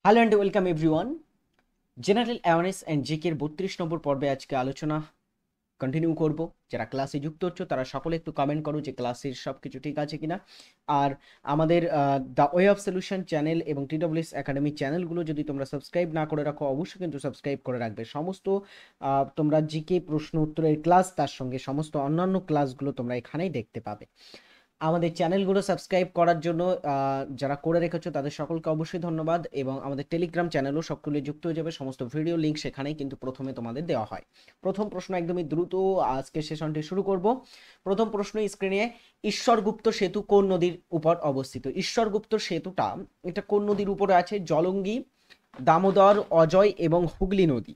Hello and welcome everyone. General awareness and জিকের 32 নম্বর পর্বে আজকে আলোচনা কন্টিনিউ করব। যারা ক্লাসে যুক্ত হচ্ছে তারা সকলে একটু কমেন্ট করো যে ক্লাসের সব কিছু ঠিক আছে কিনা। আর আমাদের the way of solution channel এবং TWS একাডেমি চ্যানেলগুলো যদি তোমরা সাবস্ক্রাইব না করে রাখো অবশ্যই কিন্তু সাবস্ক্রাইব করে রাখবে। সমস্ত তোমরা জিকে প্রশ্ন উত্তরের ক্লাস তার সঙ্গে সমস্ত অন্যান্য ক্লাসগুলো তোমরা এখানেই দেখতে পাবে। আমাদের চ্যানেলগুলো সাবস্ক্রাইব করার জন্য যারা করে রেখেছো তাদের সকলকে অবশ্যই ধন্যবাদ, এবং আমাদের টেলিগ্রাম চ্যানেলও সকলে যুক্ত হয়ে যাবে। সমস্ত ভিডিও লিঙ্ক সেখানেই কিন্তু প্রথমে তোমাদের দেওয়া হয়। প্রথম প্রশ্ন একদমই দ্রুত আজকে সেশনটি শুরু করব। প্রথম প্রশ্ন স্ক্রিনে, ঈশ্বরগুপ্ত সেতু কোন নদীর উপর অবস্থিত? ঈশ্বরগুপ্ত সেতুটা এটা কোন নদীর উপরে আছে? জলঙ্গি, দামোদর, অজয় এবং হুগলি নদী।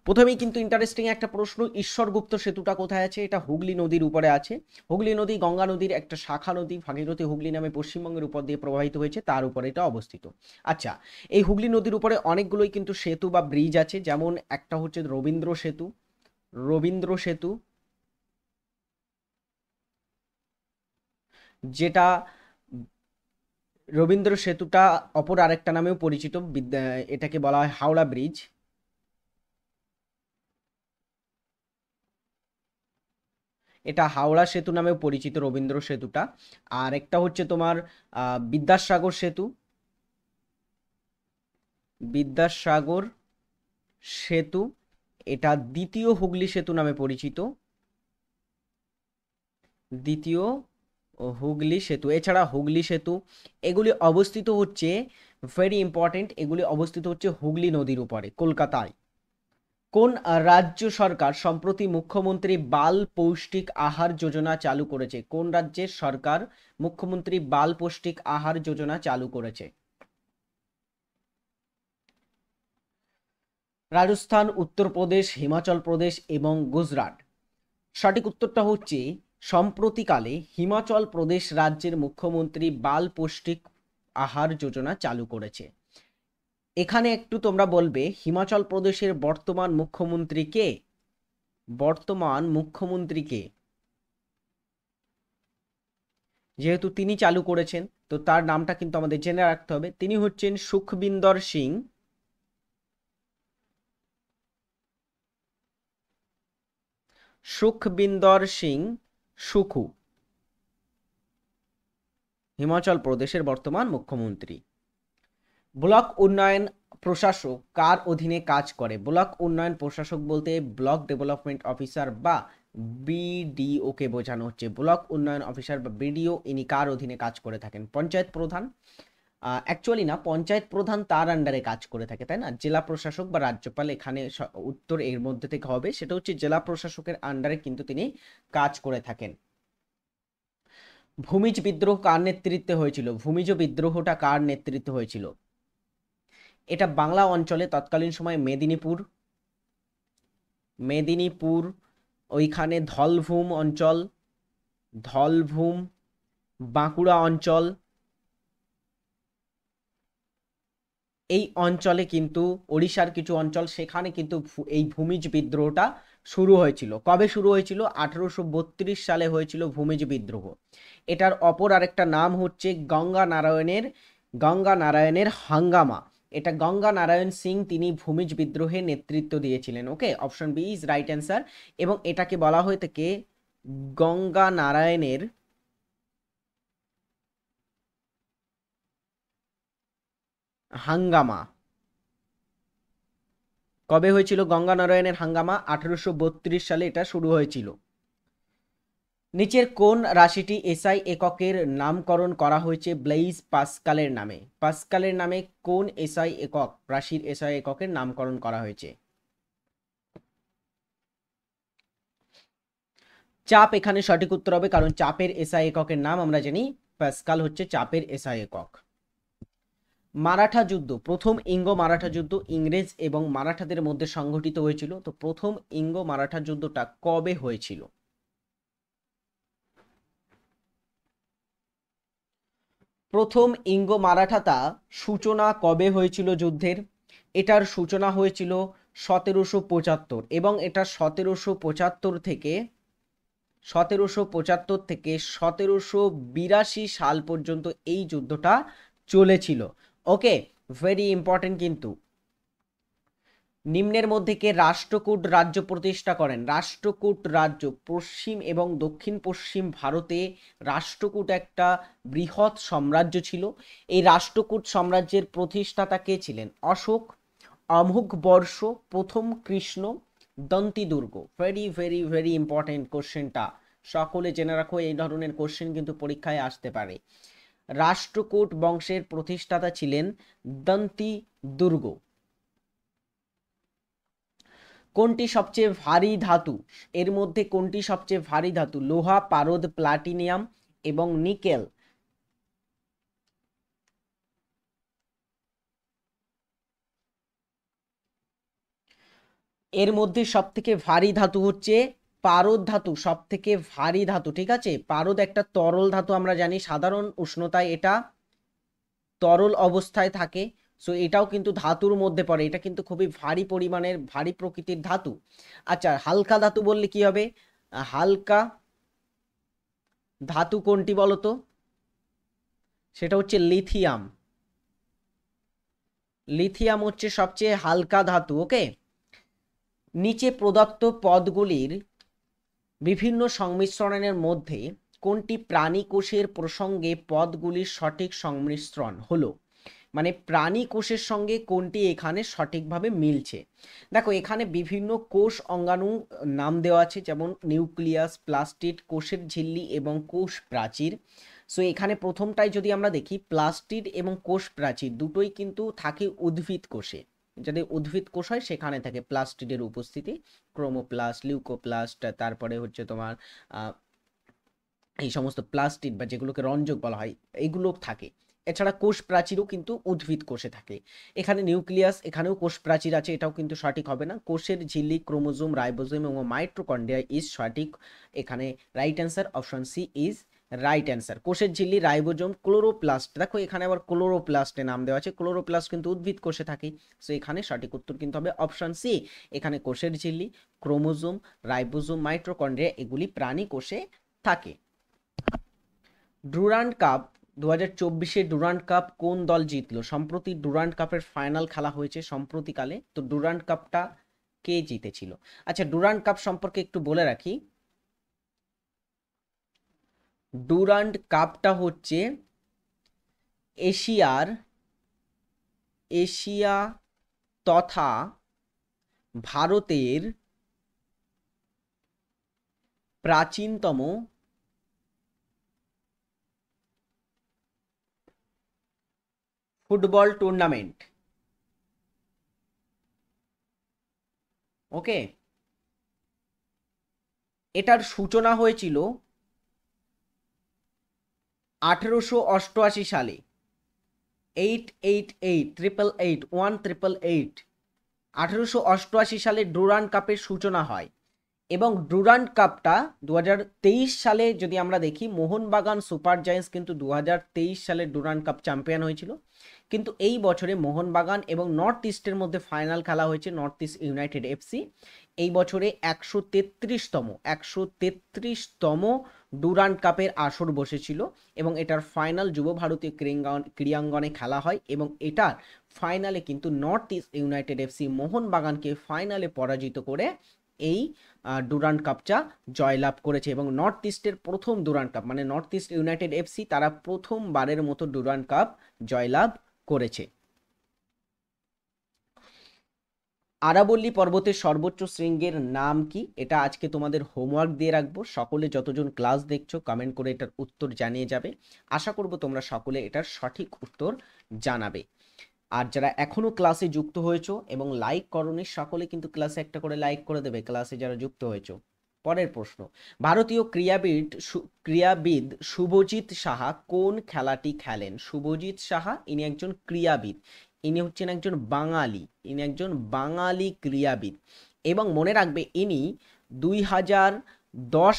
প্রথমেই কিন্তু ইন্টারেস্টিং একটা প্রশ্ন, ঈশ্বরগুপ্ত সেতুটা কোথায় আছে? এটা হুগলি নদীর উপরে আছে। হুগলি নদী গঙ্গা নদীর একটা শাখা নদী, ভাগীরথী হুগলি নামে পশ্চিমবঙ্গের উপর দিয়ে প্রবাহিত হয়েছে, তার উপরে এটা অবস্থিত। আচ্ছা, এই হুগলি নদীর উপরে অনেকগুলোই কিন্তু সেতু বা ব্রিজ আছে, যেমন একটা হচ্ছে রবীন্দ্র সেতু। রবীন্দ্র সেতু যেটা রবীন্দ্র সেতুটা অপর আরেকটা নামেও পরিচিত, এটাকে বলা হয় হাওড়া ব্রিজ। এটা হাওড়া সেতু নামেও পরিচিত রবীন্দ্র সেতুটা। আর একটা হচ্ছে তোমার বিদ্যাসাগর সেতু। বিদ্যাসাগর সেতু এটা দ্বিতীয় হুগলি সেতু নামে পরিচিত। দ্বিতীয় হুগলি সেতু। এছাড়া হুগলি সেতু এগুলি অবস্থিত হচ্ছে, ভেরি ইম্পর্টেন্ট, এগুলি অবস্থিত হচ্ছে হুগলি নদীর উপরে, কলকাতায়। কোন রাজ্য সরকার সম্প্রতি মুখ্যমন্ত্রী বাল পৌষ্টিক আহার যোজনা চালু করেছে? কোন রাজ্যের সরকার মুখ্যমন্ত্রী বাল পৌষ্টিক আহার যোজনা চালু করেছে? রাজস্থান, উত্তরপ্রদেশ, হিমাচল প্রদেশ এবং গুজরাট। সঠিক উত্তরটা হচ্ছে সম্প্রতিকালে হিমাচল প্রদেশ রাজ্যের মুখ্যমন্ত্রী বাল পৌষ্টিক আহার যোজনা চালু করেছে। এখানে একটু তোমরা বলবে হিমাচল প্রদেশের বর্তমান মুখ্যমন্ত্রী কে? বর্তমান মুখ্যমন্ত্রী কে? যেহেতু তিনি চালু করেছেন তো তার নামটা কিন্তু আমাদের জেনে রাখতে হবে। তিনি হচ্ছেন সুখবিন্দর সিং। সুখবিন্দর সিং সুখু হিমাচল প্রদেশের বর্তমান মুখ্যমন্ত্রী। ব্লক উন্নয়ন প্রশাসক কার অধীনে কাজ করে? ব্লক উন্নয়ন প্রশাসক বলতে ব্লক ডেভেলপমেন্ট অফিসার বা বিডিও কে বোঝানো হচ্ছে। ব্লক উন্নয়ন অফিসার বা বিডিও ইনি কার অধীনে কাজ করে থাকেন? পঞ্চায়েত প্রধান। অ্যাকচুয়ালি না, পঞ্চায়েত প্রধান তার আন্ডারে কাজ করে থাকে, তাই না? জেলা প্রশাসক বা রাজ্যপাল এখানে উত্তর এর মধ্যে থেকে হবে, সেটা হচ্ছে জেলা প্রশাসকের আন্ডারে কিন্তু তিনি কাজ করে থাকেন। ভূমিজ বিদ্রোহ কার নেতৃত্বে হয়েছিল? ভূমিজ বিদ্রোহটা কার নেতৃত্বে হয়েছিল? এটা বাংলা অঞ্চলে তৎকালীন সময় মেদিনীপুর, মেদিনীপুর ওইখানে ধলভূম অঞ্চল, ধলভূম, বাঁকুড়া অঞ্চল, এই অঞ্চলে কিন্তু ওড়িশার কিছু অঞ্চল, সেখানে কিন্তু এই ভূমিজ বিদ্রোহটা শুরু হয়েছিল। কবে শুরু হয়েছিল? 1832 সালে হয়েছিল ভূমিজ বিদ্রোহ। এটার অপর আরেকটা নাম হচ্ছে গঙ্গা নারায়ণের হাঙ্গামা। এটা গঙ্গা নারায়ণ সিং তিনি ভূমিজ বিদ্রোহে নেতৃত্ব দিয়েছিলেন। Okay, option B is right answer. এবং এটাকে বলা হয়ে থাকে গঙ্গা নারায়ণের হাঙ্গামা। কবে হয়েছিল গঙ্গা নারায়ণের হাঙ্গামা? 1832 সালে এটা শুরু হয়েছিল। নিচের কোন রাশিটি এসআই এককের নামকরণ করা হয়েছে ব্লেইজ পাস্কালের নামে? পাস্কালের নামে কোন এসআই একক, রাশির এসআই এককের নামকরণ করা হয়েছে? চাপ এখানে সঠিক উত্তর হবে, কারণ চাপের এসআই এককের নাম আমরা জানি পাস্কাল হচ্ছে চাপের এসআই একক। মারাঠা যুদ্ধ, প্রথম ইঙ্গো মারাঠা যুদ্ধ ইংরেজ এবং মারাঠাদের মধ্যে সংঘটিত হয়েছিল। তো প্রথম ইঙ্গো মারাঠা যুদ্ধটা কবে হয়েছিল? প্রথম ইঙ্গো মারাঠাতা সূচনা কবে হয়েছিল যুদ্ধের? এটার সূচনা হয়েছিল 1775, এবং এটা 1775 থেকে 1782 সাল পর্যন্ত এই যুদ্ধটা চলেছিল। ওকে, ভেরি ইম্পর্টেন্ট কিন্তু। নিম্নের মধ্যে কে রাষ্ট্রকূট রাজ্য প্রতিষ্ঠা করেন? রাষ্ট্রকূট রাজ্য পশ্চিম এবং দক্ষিণ পশ্চিম ভারতে রাষ্ট্রকূট একটা বৃহৎ সাম্রাজ্য ছিল। এই রাষ্ট্রকূট সাম্রাজ্যের প্রতিষ্ঠাতা কে ছিলেন? অশোক, অমুকবর্ষ, প্রথম Krishna, Dantidurga. Very very very important কোশ্চেনটা, সকলে জেনে রাখো, এই ধরনের কোশ্চেন কিন্তু পরীক্ষায় আসতে পারে। রাষ্ট্রকূট বংশের প্রতিষ্ঠাতা ছিলেন দন্তিদুর্গ। কোনটি সবচেয়ে ভারী ধাতু? এর মধ্যে কোনটি সবচেয়ে ভারী ধাতু? লোহা, পারদ, প্লাটিনিয়াম এবং নিকেল। এর মধ্যে সব থেকে ভারী ধাতু হচ্ছে পারদ ধাতু, সব থেকে ভারী ধাতু। ঠিক আছে, পারদ একটা তরল ধাতু, আমরা জানি সাধারণ উষ্ণতায় এটা তরল অবস্থায় থাকে। সো এটাও কিন্তু ধাতুর মধ্যে পড়ে, এটা কিন্তু খুবই ভারী পরিমাণের ভারী প্রকৃতির ধাতু। আচ্ছা, হালকা ধাতু বললে কি হবে? হালকা ধাতু কোনটি বলতো? সেটা হচ্ছে লিথিয়াম। লিথিয়াম হচ্ছে সবচেয়ে হালকা ধাতু। ওকে, নিচে প্রদত্ত পদগুলির বিভিন্ন সংমিশ্রণের মধ্যে কোনটি প্রাণী কোষের প্রসঙ্গে পদগুলির সঠিক সংমিশ্রণ হলো? মানে প্রাণী কোষের সঙ্গে কোনটি এখানে সঠিকভাবে মিলছে? দেখো, এখানে বিভিন্ন কোষ অঙ্গাণু নাম দেওয়া আছে, যেমন নিউক্লিয়াস, প্লাস্টিড, কোষের ঝিল্লি এবং কোষ প্রাচীর। সো এখানে প্রথমটাই যদি আমরা দেখি, প্লাস্টিড এবং কোষ প্রাচীর দুটোই কিন্তু থাকে উদ্ভিদ কোষে। যদি উদ্ভিদ কোষ হয় সেখানে থাকে প্লাস্টিডের উপস্থিতি, ক্রোমোপ্লাস্ট, লিউকোপ্লাস্ট, তারপরে হচ্ছে তোমার এই সমস্ত প্লাস্টিড বা যেগুলোকে রঞ্জক বলা হয় এইগুলো থাকে। এছাড়া কোষ প্রাচীরও কিন্তু উদ্ভিদ কোষে থাকে। এখানে নিউক্লিয়াস, এখানেও কোষ প্রাচীর আছে, এটাও কিন্তু সঠিক হবে না। কোষের ঝিল্লি, ক্রোমোজোম, রাইবোজোম এবং মাইটোকন্ড্রিয়া ইজ সঠিক। এখানে right answer option C is right answer. কোষের ঝিল্লি, রাইবোজোম, ক্লোরোপ্লাস্ট। দেখো এখানে আবার ক্লোরোপ্লাস্টে নাম দেওয়া আছে, ক্লোরোপ্লাস্ট কিন্তু উদ্ভিদ কোষে থাকে। সো এখানে সঠিক উত্তর কিন্তু হবে অপশন সি। এখানে কোষের ঝিল্লি, ক্রোমোজোম, রাইবোজোম, মাইটোকন্ড্রিয়া এগুলি প্রাণী কোষে থাকে। ডুরান্ড কাপ 2024-এ ডুরান্ড কাপ কোন দল জিতলো? সম্প্রতি ডুরান্ড কাপের ফাইনাল খেলা হয়েছে সম্প্রতিকালে, তো ডুরান্ড কাপটা কে জিতেছিল? আচ্ছা, ডুরান্ড কাপ সম্পর্কে একটু বলে রাখি। ডুরান্ড কাপটা হচ্ছে এশিয়া তথা ভারতের প্রাচীনতম ফুটবল টুর্নামেন্ট। ওকে, এটার সূচনা হয়েছিল 1888 সালে। 1888 সালে ডুরান্ড কাপের সূচনা হয় এবং ডুরান্ড কাপটা 2023 সালে যদি আমরা দেখি, মোহনবাগান সুপার জায়ান্টস কিন্তু 2023 সালে ডুরান্ড কাপ চ্যাম্পিয়ন হয়েছিল। কিন্তু এই বছরে মোহনবাগান এবং নর্থ ইস্টের মধ্যে ফাইনাল খেলা হয়েছে, নর্থ ইস্ট ইউনাইটেড এফসি। এই বছরে 133তম ডুরান্ড কাপের আসর বসেছিল এবং এটার ফাইনাল যুব ভারতীয় ক্রীড়াঙ্গনে খেলা হয় এবং এটার ফাইনালে কিন্তু নর্থ ইস্ট ইউনাইটেড এফসি মোহনবাগানকে ফাইনালে পরাজিত করে এই ডুরান্ড কাপটা জয়লাভ করেছে এবং নর্থ ইস্টের প্রথম ডুরান্ড কাপ, মানে নর্থ ইস্ট ইউনাইটেড এফসি তারা প্রথমবারের মতো ডুরান্ড কাপ জয়লাভ করেছে। আরাবল্লী পর্বতের সর্বোচ্চ শৃঙ্গের নাম কি? এটা আজকে তোমাদের হোমওয়ার্ক দিয়ে রাখবো, সকলে যতজন ক্লাস দেখছো কমেন্ট করে এটার উত্তর জানিয়ে যাবে। আশা করব তোমরা সকলে এটার সঠিক উত্তর জানাবে। আর যারা এখনো ক্লাসে যুক্ত হয়েছো এবং লাইক করোনি, সকলে কিন্তু ক্লাসে একটা করে লাইক করে দেবে ক্লাসে যারা যুক্ত হয়েছো। পরের প্রশ্ন, ভারতীয় ক্রীড়াবিদ শুভজিৎ সাহা কোন খেলাটি খেলেন? শুভজিৎ সাহা ইনি একজন ক্রীড়াবিদ, ইনি হচ্ছেন একজন বাঙালি ক্রীড়াবিদ এবং মনে রাখবে ইনি 2010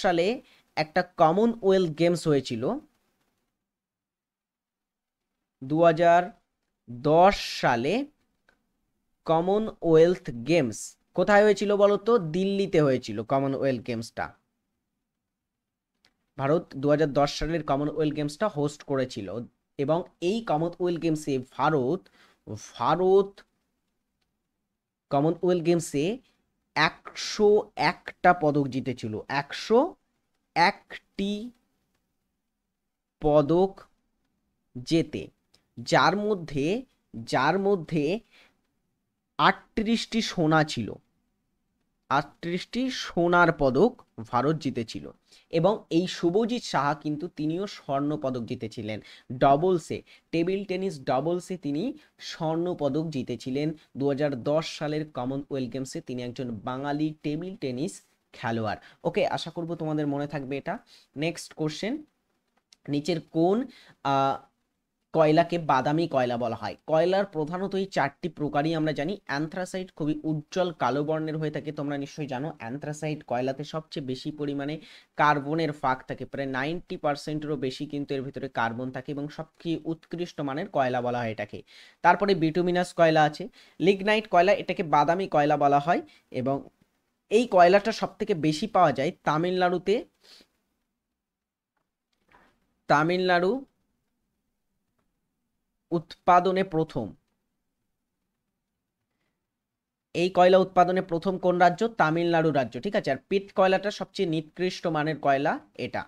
সালে একটা কমনওয়েলথ গেমস হয়েছিল। 2010 সালে কমনওয়েলথ গেমস কোথায় হয়েছিল বলতো? দিল্লিতে হয়েছিল কমনওয়েলথ গেমসটা। ভারত 2010 সালের কমনওয়েলথ গেমসটা হোস্ট করেছিল এবং এই কমনওয়েলথ গেমসে ভারত কমনওয়েলথ গেমসে 101টা পদক জিতেছিল, 101টি পদক জেতে, যার মধ্যে 38টি সোনা ছিল, 38টি সোনার পদক ভারত জিতেছিল। এবং এই শুভজিৎ সাহা কিন্তু তিনিও স্বর্ণ পদক জিতেছিলেন ডবলসে, টেবিল টেনিস ডবলসে তিনি স্বর্ণ পদক জিতেছিলেন 2010 সালের কমনওয়েলথ গেমসে। তিনি একজন বাঙালি টেবিল টেনিস খেলোয়াড়। ওকে, আশা করব তোমাদের মনে থাকবে এটা। নেক্সট কোশ্চেন, নিচের কোন কয়লাকে বাদামি কয়লা বলা হয়? কয়লার প্রধানত এই 4টি প্রকারই আমরা জানি। অ্যানথ্রাসাইট খুবই উজ্জ্বল কালো বর্ণের হয়ে থাকে, তোমরা নিশ্চয়ই জানো। অ্যানথ্রাসাইট কয়লাতে সবচেয়ে বেশি পরিমাণে কার্বনের ফাঁক থাকে, প্রায় 90%-এরও বেশি কিন্তু এর ভিতরে কার্বন থাকে, এবং সবচেয়ে উৎকৃষ্ট মানের কয়লা বলা হয় এটাকে। তারপরে বিটুমিনাস কয়লা আছে, লিগনাইট কয়লা, এটাকে বাদামি কয়লা বলা হয়। এবং এই কয়লাটা সব থেকে বেশি পাওয়া যায় তামিলনাড়ু উৎপাদনে প্রথম। এই কয়লা উৎপাদনে প্রথম কোন রাজ্য? তামিলনাড়ু রাজ্য, ঠিক আছে। আর পিট কয়লাটা সবচেয়ে নিকৃষ্ট মানের কয়লা এটা।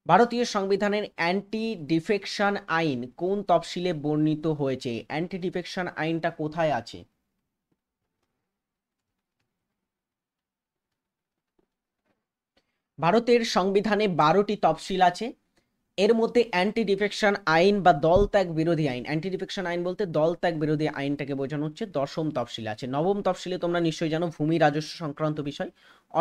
ভারতীয় সংবিধানের অ্যান্টি ডিফেকশন আইন কোন তফসিলে বর্ণিত হয়েছে? অ্যান্টি ডিফেকশন আইনটা কোথায় আছে? ভারতের সংবিধানে 12টি তফসিল আছে। এর মধ্যে অ্যান্টি ডিফেকশন আইন বা দল ত্যাগ বিরোধী আইন, অ্যান্টি ডিফেকশন আইন বলতে দল ত্যাগ বিরোধী আইনটাকে বোঝানো হচ্ছে, 10ম তফসিলে আছে। 9ম তফসিলে তোমরা নিশ্চয়ই জানো ভূমি রাজস্ব সংক্রান্ত বিষয়।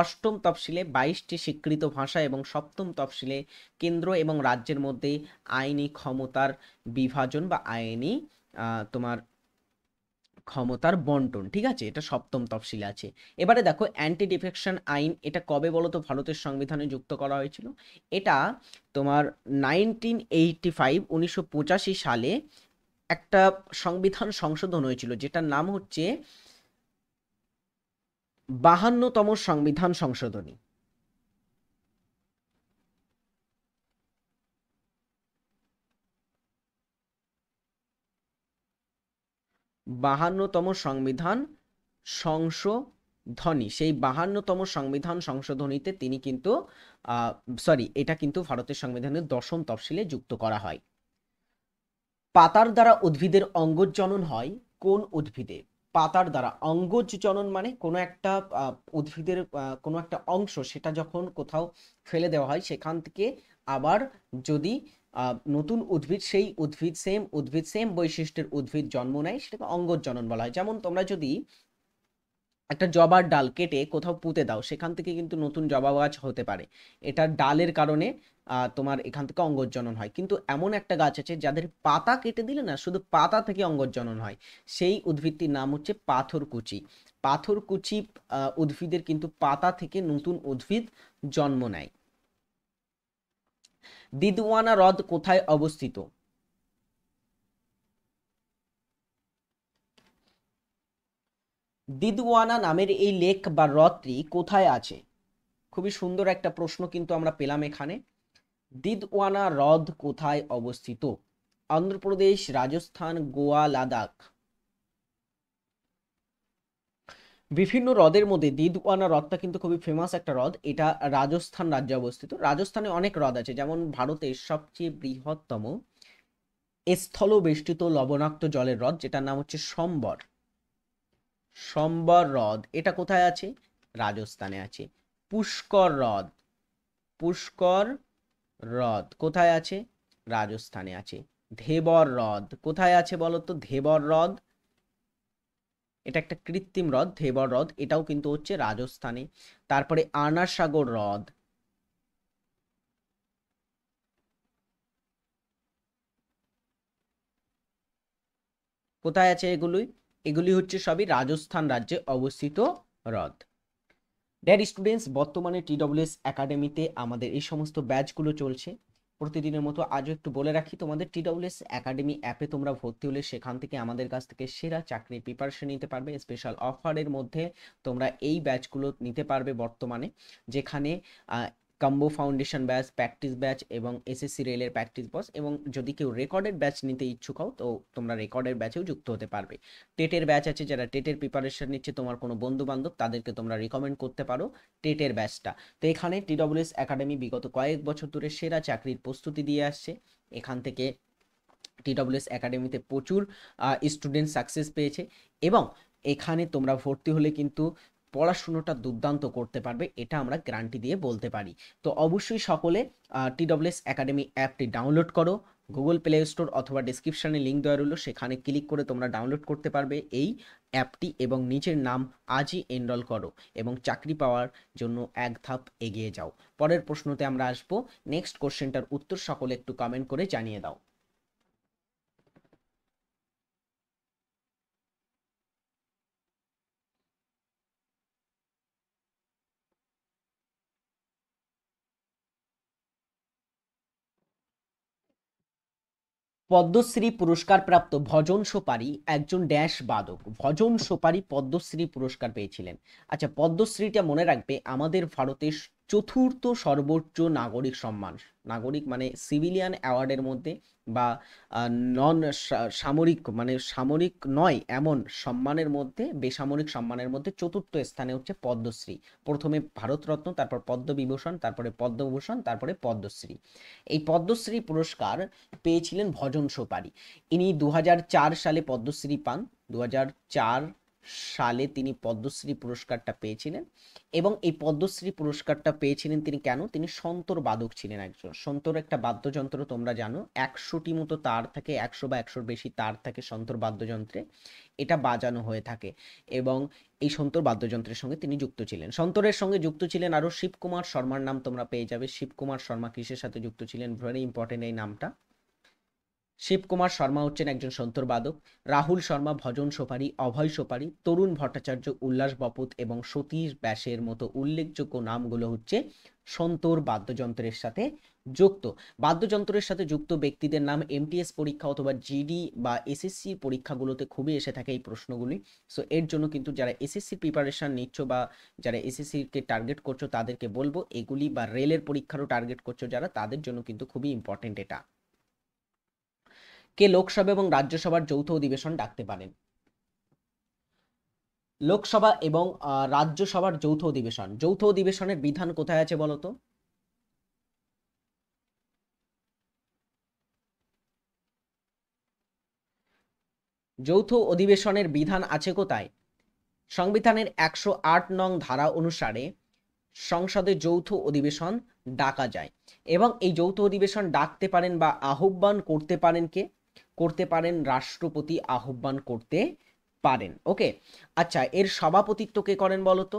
8ম তফসিলে 22টি স্বীকৃত ভাষা, এবং 7ম তফসিলে কেন্দ্র এবং রাজ্যের মধ্যে আইনি ক্ষমতার বিভাজন বা আইনি তোমার ক্ষমতার বন্টন, ঠিক আছে। এটা 7ম তফসিলে আছে। এবারে দেখো অ্যান্টি ডিফেকশন আইন এটা কবে বলো তো ভারতের সংবিধানে যুক্ত করা হয়েছিল? এটা তোমার 1985 সালে একটা সংবিধান সংশোধন হয়েছিল, যেটার নাম হচ্ছে 52তম সংবিধান সংশোধনী। বাহান্নতম সংবিধান সংশোধনী, সেই 52তম সংবিধান সংশোধনীতে তিনি কিন্তু এটা কিন্তু ভারতের সংবিধানের 10ম তফসিলে যুক্ত করা হয়। পাতার দ্বারা উদ্ভিদের অঙ্গজ জনন হয় কোন উদ্ভিদে? পাতার দ্বারা অঙ্গজ জনন মানে কোনো একটা উদ্ভিদের কোনো একটা অংশ, সেটা যখন কোথাও ফেলে দেওয়া হয়, সেখান থেকে আবার যদি নতুন উদ্ভিদ, সেই উদ্ভিদ সেম বৈশিষ্ট্যের উদ্ভিদ জন্ম নেয়, সেটাকে অঙ্গজ জনন বলা হয়। যেমন তোমরা যদি একটা জবার ডাল কেটে কোথাও পুঁতে দাও, সেখান থেকে কিন্তু নতুন জবা গাছ হতে পারে, এটা ডালের কারণে তোমার এখান থেকে অঙ্গজনন হয়। কিন্তু এমন একটা গাছ আছে যাদের পাতা কেটে দিলে না শুধু পাতা থেকে অঙ্গজনন হয়, সেই উদ্ভিদটির নাম হচ্ছে পাথরকুচি। পাথরকুচি উদ্ভিদের কিন্তু পাতা থেকে নতুন উদ্ভিদ জন্ম নেয়। দিদওয়ানা হ্রদ কোথায় অবস্থিত? দিদওয়ানা নামের এই লেক বা হ্রদটি কোথায় আছে? খুবই সুন্দর একটা প্রশ্ন কিন্তু আমরা পেলাম এখানে। দিদওয়ানা হ্রদ কোথায় অবস্থিত? অন্ধ্রপ্রদেশ, রাজস্থান, গোয়া, লাদাখ। বিভিন্ন হ্রদের মধ্যে দিদওয়ানা হ্রদটা কিন্তু খুবই ফেমাস একটা হ্রদ। এটা রাজস্থান রাজ্যে অবস্থিত। রাজস্থানে অনেক হ্রদ আছে, যেমন ভারতের সবচেয়ে বৃহত্তম স্থলবেষ্টিত লবণাক্ত জলের হ্রদ, যেটার নাম হচ্ছে সম্বর হ্রদ। এটা কোথায় আছে? রাজস্থানে আছে। পুষ্কর হ্রদ কোথায় আছে? রাজস্থানে আছে। ধেবর হ্রদ কোথায় আছে বলতো? ধেবর হ্রদ, এটা একটা কৃত্রিম হ্রদ, ধেবর হ্রদ, এটাও কিন্তু হচ্ছে রাজস্থানে। তারপরে আনাসাগর হ্রদ, কোথায় আছে এগুলি হচ্ছে সবই রাজস্থান রাজ্যে অবস্থিত হ্রদ। ডিয়ার স্টুডেন্টস, বর্তমানে TWS একাডেমিতে আমাদের এই সমস্ত ব্যাচগুলো চলছে। প্রতিদিনের মতো আজও একটু বলে রাখি, তোমাদের TWS একাডেমি অ্যাপে তোমরা ভর্তি হলে সেখান থেকে আমাদের কাছ থেকে সেরা চাকরির প্রিপারেশন নিতে পারবে। স্পেশাল অফারের মধ্যে তোমরা এই ব্যাচগুলো নিতে পারবে বর্তমানে, যেখানে combo foundation batch, practice batch এবং এসএসসি রেলের প্র্যাকটিস ব্যাচ। এবং যদি কেউ রেকর্ডেড ব্যাচ নিতে ইচ্ছুক হও তো তোমরা রেকর্ডেড ব্যাচেও যুক্ত হতে পারবে। টেটের ব্যাচ আছে, যারা টেটের প্রিপারেশন নিচ্ছে, তোমার কোনো বন্ধু বান্ধব তাদেরকে তোমরা রিকমেন্ড করতে পারো টেটের ব্যাচটা। তো এখানে TWS একাডেমি বিগত কয়েক বছর ধরে সেরা চাকরির প্রস্তুতি দিয়ে আসছে। এখান থেকে TWS একাডেমিতে প্রচুর স্টুডেন্ট সাকসেস পেয়েছে এবং এখানে তোমরা ভর্তি হলে কিন্তু পড়াশুনোটা দুর্দান্ত করতে পারবে, এটা আমরা গ্যারান্টি দিয়ে বলতে পারি। তো অবশ্যই সকলে TWS একাডেমি অ্যাপটি ডাউনলোড করো। গুগল প্লে স্টোর অথবা ডিসক্রিপশানে লিঙ্ক দেওয়া রইলো, সেখানে ক্লিক করে তোমরা ডাউনলোড করতে পারবে এই অ্যাপটি এবং নিজের নাম আজই এনরোল করো এবং চাকরি পাওয়ার জন্য এক ধাপ এগিয়ে যাও। পরের প্রশ্নতে আমরা আসবো। নেক্সট কোশ্চেনটার উত্তর সকলে একটু কমেন্ট করে জানিয়ে দাও। পদ্মশ্রী পুরস্কার প্রাপ্ত ভজন সোপারি একজন ড্যাশ বাদক। ভজন সোপারি পদ্মশ্রী পুরস্কার পেয়েছিলেন। আচ্ছা, পদ্মশ্রীটা মনে রাখবে আমাদের ভারতের চতুর্থ সর্বোচ্চ নাগরিক সম্মান। নাগরিক মানে সিভিলিয়ান অ্যাওয়ার্ডের মধ্যে বা নন সামরিক মানে সামরিক নয় এমন সম্মানের মধ্যে, বেসামরিক সম্মানের মধ্যে চতুর্থ স্থানে হচ্ছে পদ্মশ্রী। প্রথমে ভারতরত্ন, তারপর পদ্মবিভূষণ, তারপরে পদ্মভূষণ, তারপরে পদ্মশ্রী। এই পদ্মশ্রী পুরস্কার পেয়েছিলেন ভজন সোপারি। ইনি 2004 সালে পদ্মশ্রী পান। 2004 সালে তিনি পদ্মশ্রী পুরস্কারটা পেয়েছিলেন এবং এই পদ্মশ্রী পুরস্কারটা পেয়েছিলেন তিনি কেন? তিনি সন্তর বাদক ছিলেন একজন। সন্তর একটা বাদ্যযন্ত্র, তোমরা জানো 100টি মতো তার থাকে, 100 বা 100-র বেশি তার থাকে সন্তর বাদ্যযন্ত্রে, এটা বাজানো হয়ে থাকে এবং এই সন্তর বাদ্যযন্ত্রের সঙ্গে তিনি যুক্ত ছিলেন। সন্তরের সঙ্গে যুক্ত ছিলেন আরও শিবকুমার শর্মার নাম তোমরা পেয়ে যাবে। শিবকুমার শর্মা কিসের সাথে যুক্ত ছিলেন? ভেরি ইম্পর্টেন্ট এই নামটা। শিবকুমার শর্মা হচ্ছেন একজন সন্তর বাদক। রাহুল শর্মা ভজন সোপারি, অভয় সোপারি, তরুণ ভট্টাচার্য, উল্লাস বপুত এবং সতীশ ব্যাসের মতো উল্লেখযোগ্য নামগুলো হচ্ছে সন্তর বাদ্যযন্ত্রের সাথে যুক্ত। বাদ্যযন্ত্রের সাথে যুক্ত ব্যক্তিদের নাম এমটিএস পরীক্ষা অথবা জিডি বা এসএসসি পরীক্ষাগুলোতে খুবই এসে থাকে এই প্রশ্নগুলি। সো এর জন্য কিন্তু যারা এসএসসি প্রিপারেশন নিচ্ছ বা যারা এসএসসিকে টার্গেট করছো তাদেরকে বলবো এগুলি, বা রেলের পরীক্ষারও টার্গেট করছো যারা, তাদের জন্য কিন্তু খুবই ইম্পর্টেন্ট এটা। কে লোকসভা এবং রাজ্যসভার যৌথ অধিবেশন ডাকতে পারেন? লোকসভা এবং রাজ্যসভার যৌথ অধিবেশন, যৌথ অধিবেশনের বিধান কোথায় আছে বলো তো? যৌথ অধিবেশনের বিধান আছে কোথায়? সংবিধানের 108 নং ধারা অনুসারে সংসদে যৌথ অধিবেশন ডাকা যায় এবং এই যৌথ অধিবেশন ডাকতে পারেন বা আহ্বান করতে পারেন কে? করতে পারেন রাষ্ট্রপতি আহ্বান করতে পারেন। ওকে, আচ্ছা, এর সভাপতিত্ব কে করেন বলো তো?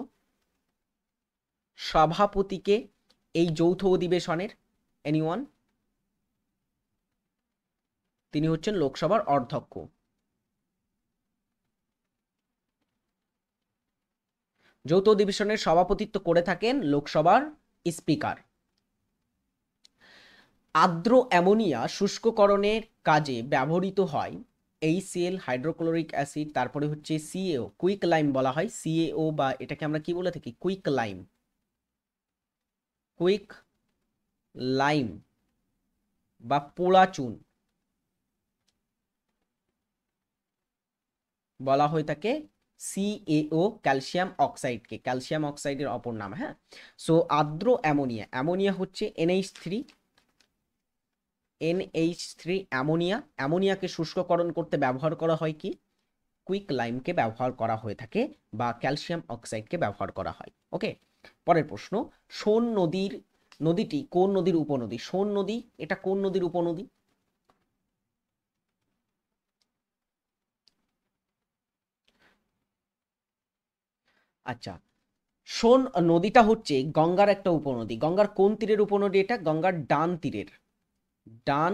সভাপতিকে এই যৌথ অধিবেশনের, এনিওয়ান? তিনি হচ্ছেন লোকসভার অধ্যক্ষ। যৌথ অধিবেশনের সভাপতিত্ব করে থাকেন লোকসভার স্পিকার। আর্দ্র অ্যামোনিয়া শুষ্ককরণের কাজে ব্যবহৃত হয় HCl, হাইড্রোক্লোরিক অ্যাসিড, তারপরে হচ্ছে CaO, কুইক লাইম বলা হয় CaO, বা এটাকে আমরা কি বলে থাকি? Quick lime. কুইক লাইম বা পোড়া চুন বলা হয়ে থাকে CaO, ক্যালসিয়াম অক্সাইডকে, ক্যালসিয়াম অক্সাইডের অপর নাম। হ্যাঁ, সো আর্দ্র অ্যামোনিয়া, অ্যামোনিয়া হচ্ছে NH3 অ্যামোনিয়া। অ্যামোনিয়াকে শুষ্ককরণ করতে ব্যবহার করা হয় কি? কুইক লাইমকে ব্যবহার করা হয়ে থাকে বা ক্যালসিয়াম অক্সাইডকে ব্যবহার করা হয়। ওকে, পরের প্রশ্ন। সোন নদীটি কোন নদীর উপনদী? সোন নদী এটা কোন নদীর উপনদী? আচ্ছা, সোন নদীটা হচ্ছে গঙ্গার একটা উপনদী। গঙ্গার কোন তীরের উপনদী এটা? গঙ্গার ডান তীরের, ডান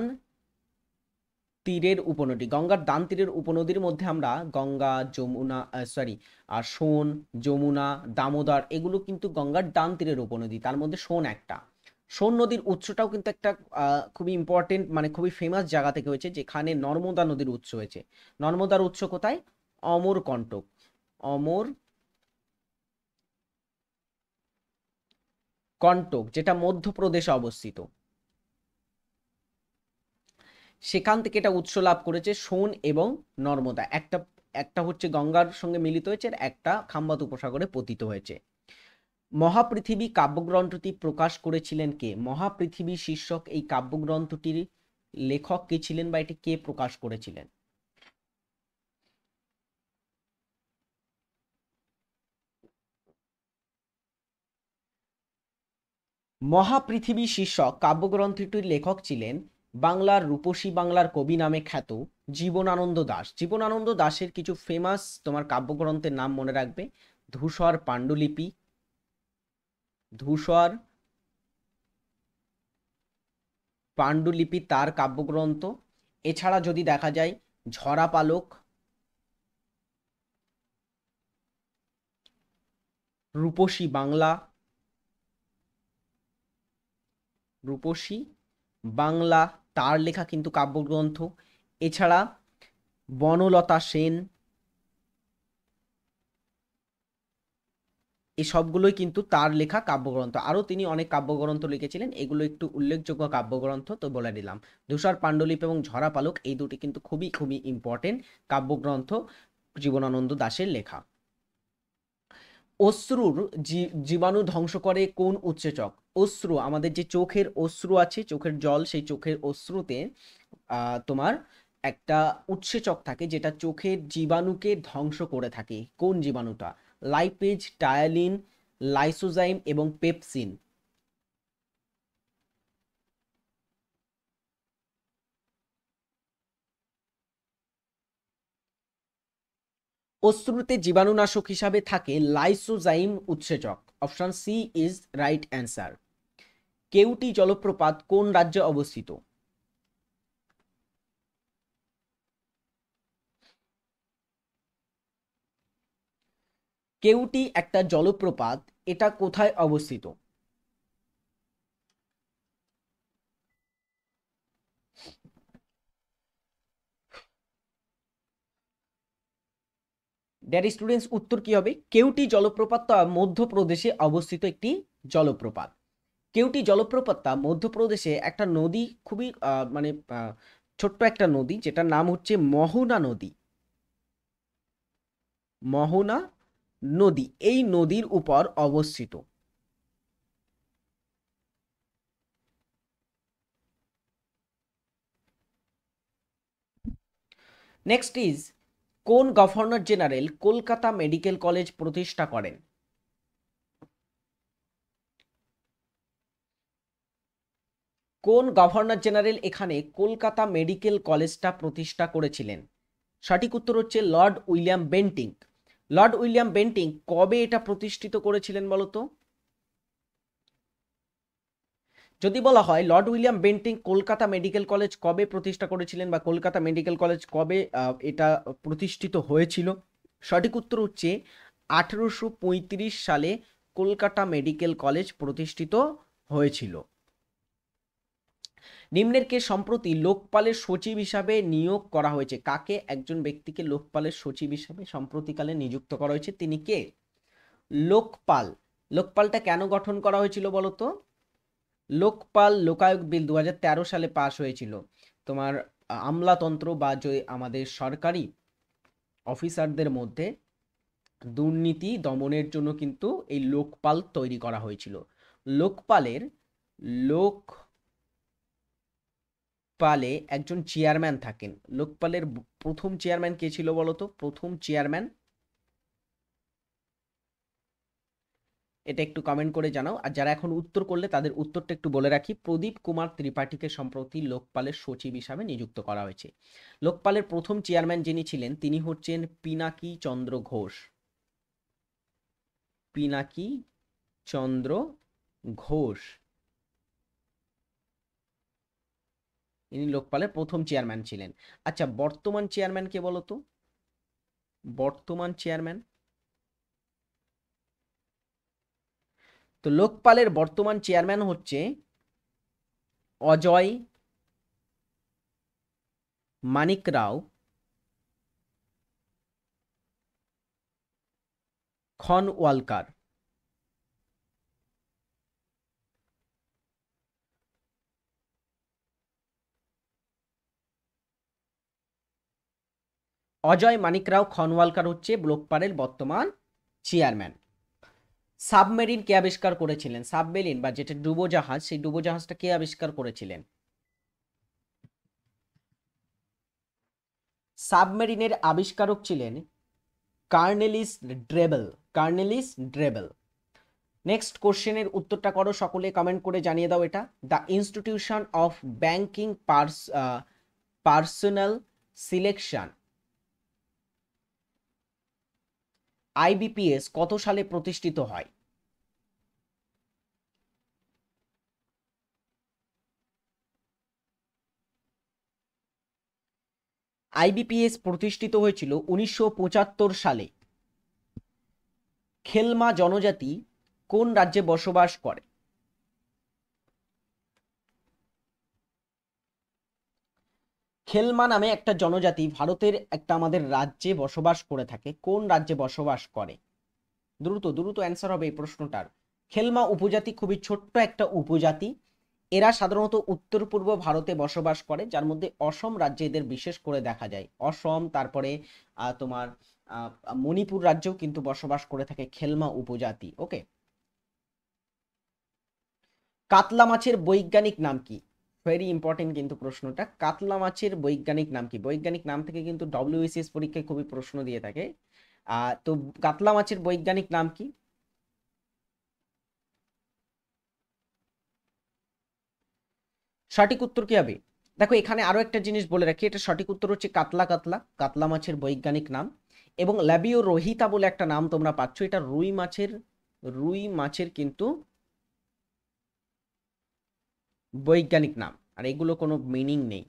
তীরের উপনদী। গঙ্গার ডান তীরের উপনদীর মধ্যে আমরা গঙ্গা, যমুনা, আর সোন, যমুনা, দামোদর, এগুলো কিন্তু গঙ্গার ডান তীরের উপনদী। তার মধ্যে সোন একটা। সোন নদীর উৎসটাও কিন্তু একটা খুবই ইম্পর্টেন্ট, মানে খুবই ফেমাস জায়গা থেকে হয়েছে, যেখানে নর্মদা নদীর উৎস হয়েছে। নর্মদার উৎস কোথায়? অমরকণ্টক। অমর কন্টক, যেটা মধ্যপ্রদেশে অবস্থিত, সেখান থেকে এটা উৎস লাভ করেছে সোন এবং নর্মদা। একটা একটা হচ্ছে গঙ্গার সঙ্গে মিলিত হয়েছে, আর একটা খাম্বাত উপসাগরে পতিত হয়েছে। মহাপৃথিবী কাব্যগ্রন্থটি প্রকাশ করেছিলেন কে? মহাপৃথিবী শীর্ষক এই কাব্যগ্রন্থটির লেখক কে ছিলেন, বা এটি কে প্রকাশ করেছিলেন? মহাপৃথিবী শীর্ষক কাব্যগ্রন্থটির লেখক ছিলেন বাংলার রূপসী বাংলার কবি নামে খ্যাত জীবনানন্দ দাশ। জীবনানন্দ দাশের কিছু ফেমাস তোমার কাব্যগ্রন্থের নাম মনে রাখবে: ধূসর পাণ্ডুলিপি, ধূসর পাণ্ডুলিপি তার কাব্যগ্রন্থ। এছাড়া যদি দেখা যায় ঝরা পালক, রূপসী বাংলা, রূপসী বাংলা তার লেখা কিন্তু কাব্যগ্রন্থ। এছাড়া বনলতা সেন, এই সবগুলোই কিন্তু তার লেখা কাব্যগ্রন্থ। আরও তিনি অনেক কাব্যগ্রন্থ লিখেছিলেন, এগুলো একটু উল্লেখযোগ্য কাব্যগ্রন্থ তো বলে দিলাম। ধূসর পাণ্ডুলিপি এবং ঝরা পালক এই দুটি কিন্তু খুবই খুবই ইম্পর্টেন্ট কাব্যগ্রন্থ জীবনানন্দ দাশের লেখা। অশ্রুর জীবাণু ধ্বংস করে কোন উৎসেচক? অশ্রু, আমাদের যে চোখের অশ্রু আছে, চোখের জল, সেই চোখের অশ্রুতে তোমার একটা উৎসেচক থাকে যেটা চোখের জীবাণুকে ধ্বংস করে থাকে। কোন জীবাণুটা? লাইপেজ, টায়ালিন, লাইসোজাইম এবং পেপসিন। অশ্রুতে জীবাণুনাশক হিসাবে থাকে লাইসোজাইম উৎসেচক। Option C is right answer. Keoti জলপ্রপাত কোন রাজ্যে অবস্থিত? কেউটি একটা জলপ্রপাত, এটা কোথায় অবস্থিত? ড্যাডি স্টুডেন্টস, উত্তর কি হবে? কেউটি জলপ্রপাতটা মধ্যপ্রদেশে অবস্থিত একটি জলপ্রপাত। কেউটি জলপ্রপাতটা মধ্যপ্রদেশে একটা নদী, খুবই মানে ছোট্ট একটা নদী, যেটার নাম হচ্ছে মোহনা নদী। মোহনা নদী, এই নদীর উপর অবস্থিত। নেক্সট ইজ, কোন governor general Kolkata medical college প্রতিষ্ঠা করেন? কোন গভর্নর জেনারেল এখানে কলকাতা মেডিকেল কলেজটা প্রতিষ্ঠা করেছিলেন? সঠিক উত্তর হচ্ছে Lord William Bentinck. Lord William Bentinck কবে এটা প্রতিষ্ঠিত করেছিলেন বলতো? যদি বলা হয় Lord William Bentinck Kolkata medical college কবে প্রতিষ্ঠা করেছিলেন, বা কলকাতা মেডিকেল কলেজ কবে এটা প্রতিষ্ঠিত হয়েছিল, সঠিক উত্তর হচ্ছে 1835 সালে কলকাতা মেডিকেল কলেজ প্রতিষ্ঠিত হয়েছিল। নিম্নের কে সম্প্রতি লোকপালের সচিব হিসাবে নিয়োগ করা হয়েছে? কাকে? একজন ব্যক্তিকে লোকপালের সচিব হিসাবে সম্প্রতিকালে নিযুক্ত করা হয়েছে, তিনি কে? লোকপাল। লোকপালটা কেন গঠন করা হয়েছিল বলতো? লোকপাল লোকায়ত বিল 2013 সালে পাশ হয়েছিল। তোমার আমলাতন্ত্র বা যে আমাদের সরকারি অফিসারদের মধ্যে দুর্নীতি দমনের জন্য কিন্তু এই লোকপাল তৈরি করা হয়েছিল। লোকপালের লোকপালে একজন চেয়ারম্যান থাকেন। লোকপালের প্রথম চেয়ারম্যান কে ছিল বলতো? প্রথম চেয়ারম্যান, এটা একটু কমেন্ট করে জানাও। আর যারা এখন উত্তর করলে তাদের উত্তরটা একটু বলে রাখি। প্রদীপ কুমার ত্রিপাঠীকে সম্প্রতি লোকপালের সচিব হিসাবে নিযুক্ত করা হয়েছে। লোকপালের প্রথম চেয়ারম্যান যিনি ছিলেন তিনি হচ্ছেন পিনাকি চন্দ্র ঘোষ। পিনাকি চন্দ্র ঘোষ, ইনি লোকপালের প্রথম চেয়ারম্যান ছিলেন। আচ্ছা, বর্তমান চেয়ারম্যান কে বলতো? বর্তমান চেয়ারম্যান, তো লোকপালের বর্তমান চেয়ারম্যান হচ্ছে অজয় মানিক রাও খনওয়ালকার। অজয় মানিকরাও খনওয়ালকার হচ্ছে লোকপালের বর্তমান চেয়ারম্যান। সাবমেরিন কে আবিষ্কার করেছিলেন? সাবমেরিন বা যেটা ডুবোজাহাজ, সেই ডুবোজাহাজটা কে আবিষ্কার করেছিলেন? সাবমেরিনের আবিষ্কারক ছিলেন কর্নেলিস ড্রেবেল। কর্নেলিস ড্রেবেল। নেক্সট কোশ্চেনের উত্তরটা করো, সকলে কমেন্ট করে জানিয়ে দাও এটা। The institution of banking personal selection, IBPS, কত সালে প্রতিষ্ঠিত হয়? আইবিপিএস প্রতিষ্ঠিত হয়েছিল 1975 সালে। খেলমা জনজাতি কোন রাজ্যে বসবাস করে? খেলমা নামে একটা জনজাতি ভারতের একটা আমাদের রাজ্যে বসবাস করে থাকে। কোন রাজ্যে বসবাস করে? দ্রুত দ্রুত অ্যান্সার হবে এই প্রশ্নটার। খেলমা উপজাতি খুবই ছোট্ট একটা উপজাতি। এরা সাধারণত উত্তর পূর্ব ভারতে বসবাস করে, যার মধ্যে অসম রাজ্যে এদের বিশেষ করে দেখা যায়। অসম, তারপরে তোমার মণিপুর রাজ্যেও কিন্তু বসবাস করে থাকে খেলমা উপজাতি। ওকে। কাতলা মাছের বৈজ্ঞানিক নাম কি? ভেরি ইম্পর্টেন্ট কিন্তু প্রশ্নটা। কাতলা মাছের বৈজ্ঞানিক নাম কি? বৈজ্ঞানিক নাম থেকে কিন্তু ডব্লিউবিসিএস পরীক্ষায় খুবই প্রশ্ন দিয়ে থাকে। তো কাতলা মাছের বৈজ্ঞানিক নাম কি? সঠিক উত্তর কি হবে? দেখো এখানে আরো একটা জিনিস বলে রাখি, এটা সঠিক উত্তর হচ্ছে কাতলা। কাতলা কাতলা মাছের বৈজ্ঞানিক নাম। এবং ল্যাবিও রোহিতা বলে একটা নাম তোমরা পাচ্ছ, এটা রুই মাছের কিন্তু বৈজ্ঞানিক নাম। আর এগুলো কোনো মিনিং নেই।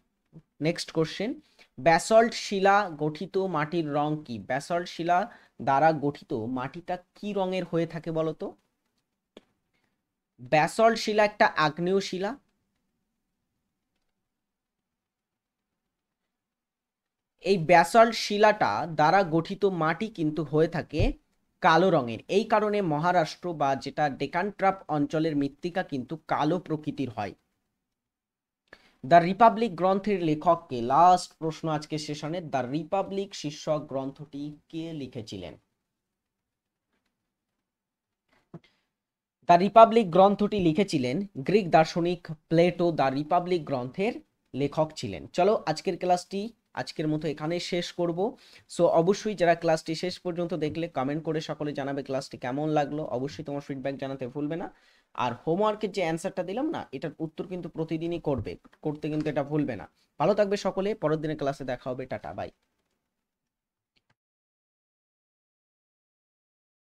নেক্সট কোশ্চেন, ব্যাসল্ট শিলা গঠিত মাটির রং কি? ব্যাসল্ট শিলা দ্বারা গঠিত মাটিটা কি রঙের হয়ে থাকে বলতো? ব্যাসল্ট শিলা একটা আগ্নেয় শিলা। এই ব্যাসল্ট শিলাটা দ্বারা গঠিত মাটি কিন্তু হয়ে থাকে কালো রঙের। এই কারণে মহারাষ্ট্র বা যেটা ডেকান ট্রাপ অঞ্চলের মৃত্তিকা কিন্তু কালো প্রকৃতির হয়। দ্য রিপাবলিক গ্রন্থের লেখককে? লাস্ট প্রশ্ন আজকে সেশনে। দ্য রিপাবলিক শীর্ষক গ্রন্থটি কে লিখেছিলেন? দ্য রিপাবলিক গ্রন্থটি লিখেছিলেন গ্রিক দার্শনিক প্লেটো। দ্য রিপাবলিক গ্রন্থের লেখক ছিলেন। চলো আজকের ক্লাসটি আজকের মতো এখানেই শেষ করব। সো অবশ্যই যারা ক্লাসটি শেষ পর্যন্ত দেখলে কমেন্ট করে সকলে জানাবে ক্লাসটি কেমন লাগলো। অবশ্যই তোমার ফিডব্যাক জানাতে ভুলবে না। আর হোমওয়ার্কের যে অ্যান্সারটা দিলাম না, এটার উত্তর কিন্তু প্রতিদিনই করতে কিন্তু এটা ভুলবে না। ভালো থাকবে সকলে, পরের দিনের ক্লাসে দেখা হবে। Tata, by.